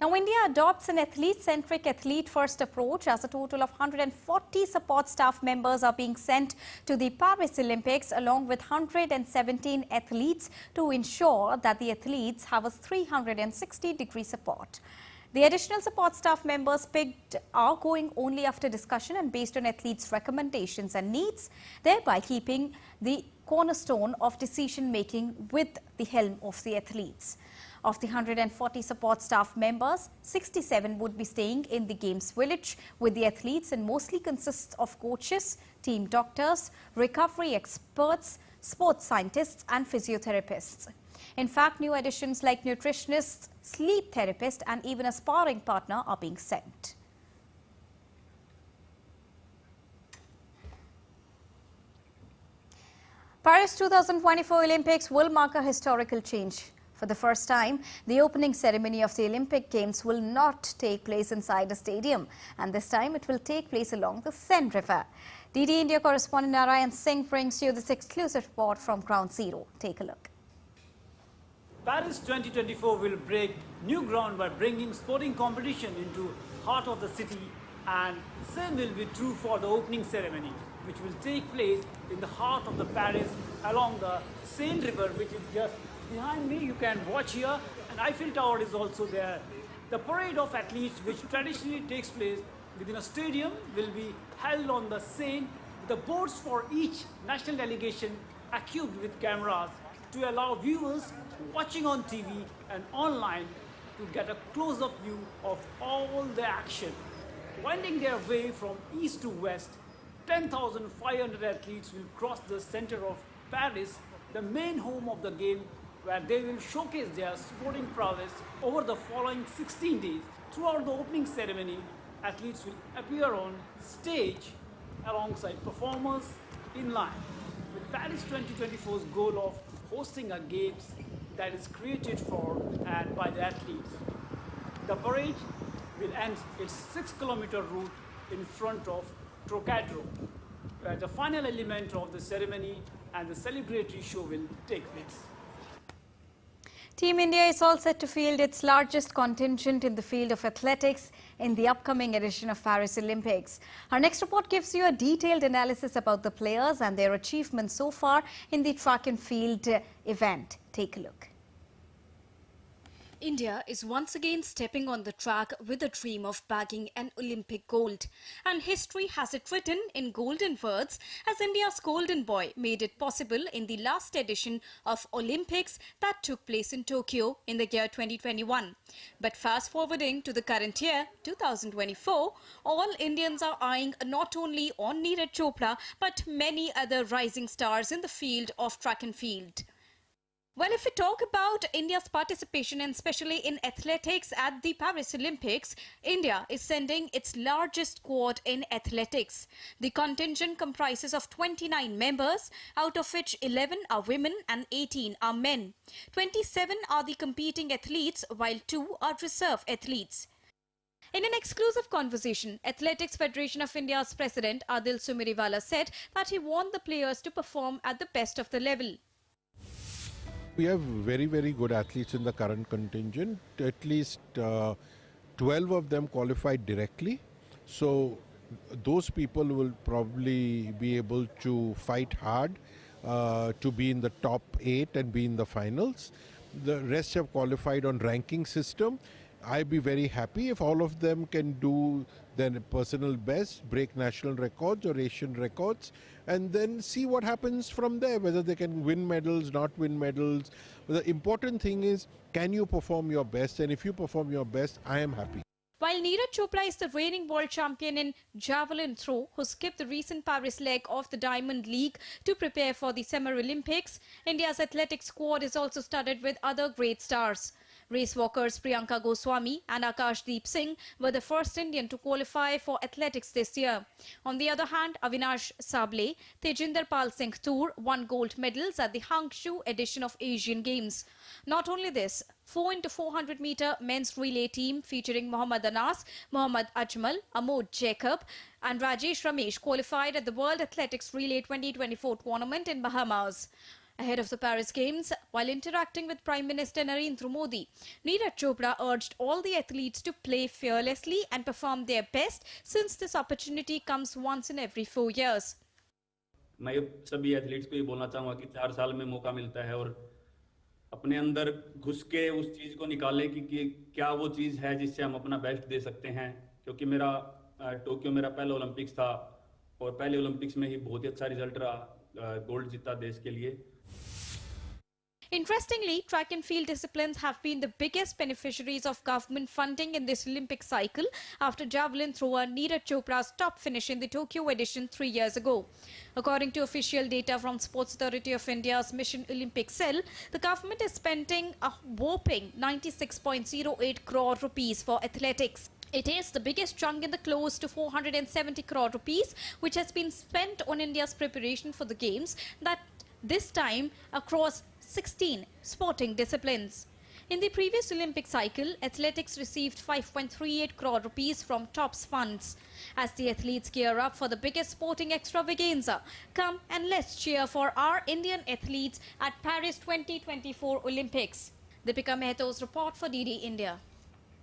Now, India adopts an athlete-centric, athlete-first approach as a total of 140 support staff members are being sent to the Paris Olympics along with 117 athletes to ensure that the athletes have a 360-degree support. The additional support staff members picked are going only after discussion and based on athletes' recommendations and needs, thereby keeping the cornerstone of decision-making with the helm of the athletes. Of the 140 support staff members, 67 would be staying in the Games Village with the athletes and mostly consists of coaches, team doctors, recovery experts, sports scientists and physiotherapists. In fact, new additions like nutritionists, sleep therapists and even a sparring partner are being sent. Paris 2024 Olympics will mark a historical change. For the first time, the opening ceremony of the Olympic Games will not take place inside a stadium, and this time it will take place along the Seine River. DD India correspondent Narayan Singh brings you this exclusive report from Ground Zero. Take a look. Paris 2024 will break new ground by bringing sporting competition into heart of the city, and same will be true for the opening ceremony, which will take place in the heart of the Paris along the Seine River, which is just behind me. You can watch here, and Eiffel Tower is also there. The parade of athletes, which traditionally takes place within a stadium, will be held on the Seine, with the boats for each national delegation equipped with cameras to allow viewers watching on TV and online to get a close-up view of all the action. Winding their way from east to west, 10,500 athletes will cross the center of Paris, the main home of the game, where they will showcase their sporting prowess over the following 16 days. Throughout the opening ceremony, athletes will appear on stage alongside performers in line, with Paris 2024's goal of hosting a games that is created for and by the athletes. The parade will end its 6-kilometer route in front of Trocadero, where the final element of the ceremony and the celebratory show will take place. Team India is all set to field its largest contingent in the field of athletics in the upcoming edition of Paris Olympics. Our next report gives you a detailed analysis about the players and their achievements so far in the track and field event. Take a look. India is once again stepping on the track with a dream of bagging an Olympic gold. And history has it written in golden words as India's golden boy made it possible in the last edition of Olympics that took place in Tokyo in the year 2021. But fast forwarding to the current year, 2024, all Indians are eyeing not only on Neeraj Chopra but many other rising stars in the field of track and field. Well, if we talk about India's participation and especially in athletics at the Paris Olympics, India is sending its largest squad in athletics. The contingent comprises of 29 members, out of which 11 are women and 18 are men. 27 are the competing athletes, while 2 are reserve athletes. In an exclusive conversation, Athletics Federation of India's President Adil Sumiriwala said that he want the players to perform at the best of the level. We have very, very good athletes in the current contingent. At least 12 of them qualified directly. So those people will probably be able to fight hard to be in the top 8 and be in the finals. The rest have qualified on ranking system. I'd be very happy if all of them can do their personal best, break national records or Asian records, and then see what happens from there, whether they can win medals, not win medals. The important thing is, can you perform your best? And if you perform your best, I am happy. While Neeraj Chopra is the reigning world champion in javelin throw, who skipped the recent Paris leg of the Diamond League to prepare for the Summer Olympics, India's athletics squad is also studded with other great stars. Race walkers Priyanka Goswami and Akashdeep Singh were the first Indian to qualify for athletics this year. On the other hand, Avinash Sable, Tejinder Pal Singh Toor won gold medals at the Hangzhou edition of Asian Games. Not only this, 4x400 meter men's relay team featuring Mohammad Anas, Mohammad Ajmal, Amod Jacob and Rajesh Ramesh qualified at the World Athletics Relay 2024 tournament in Bahamas. Ahead of the Paris Games, while interacting with Prime Minister Narendra Modi, Neeraj Chopra urged all the athletes to play fearlessly and perform their best since this opportunity comes once in every 4 years. मैं सभी athletes को ये बोलना चाहूँगा कि 4 साल में मौका मिलता है और अपने अंदर घुस के उस चीज़ को निकालें कि क्या वो चीज़ है जिससे हम अपना बेस्ट दे सकते हैं, क्योंकि मेरा टोक्यो मेरा पहला ओलंपिक्स था और पहले ओलंपिक्स में ही बहुत ही अच्छा रिजल्ट रहा, गोल्ड जीता देश के लिए. Interestingly, track and field disciplines have been the biggest beneficiaries of government funding in this Olympic cycle after javelin thrower Neeraj Chopra's top finish in the Tokyo edition 3 years ago. According to official data from Sports Authority of India's Mission Olympic Cell, the government is spending a whopping 96.08 crore rupees for athletics. It is the biggest chunk in the close to 470 crore rupees which has been spent on India's preparation for the Games, that this time across 16 sporting disciplines. In the previous Olympic cycle, athletics received 5.38 crore rupees from TOPS funds. As the athletes gear up for the biggest sporting extravaganza, come and let's cheer for our Indian athletes at Paris 2024 Olympics. Deepika Mehto's report for DD India.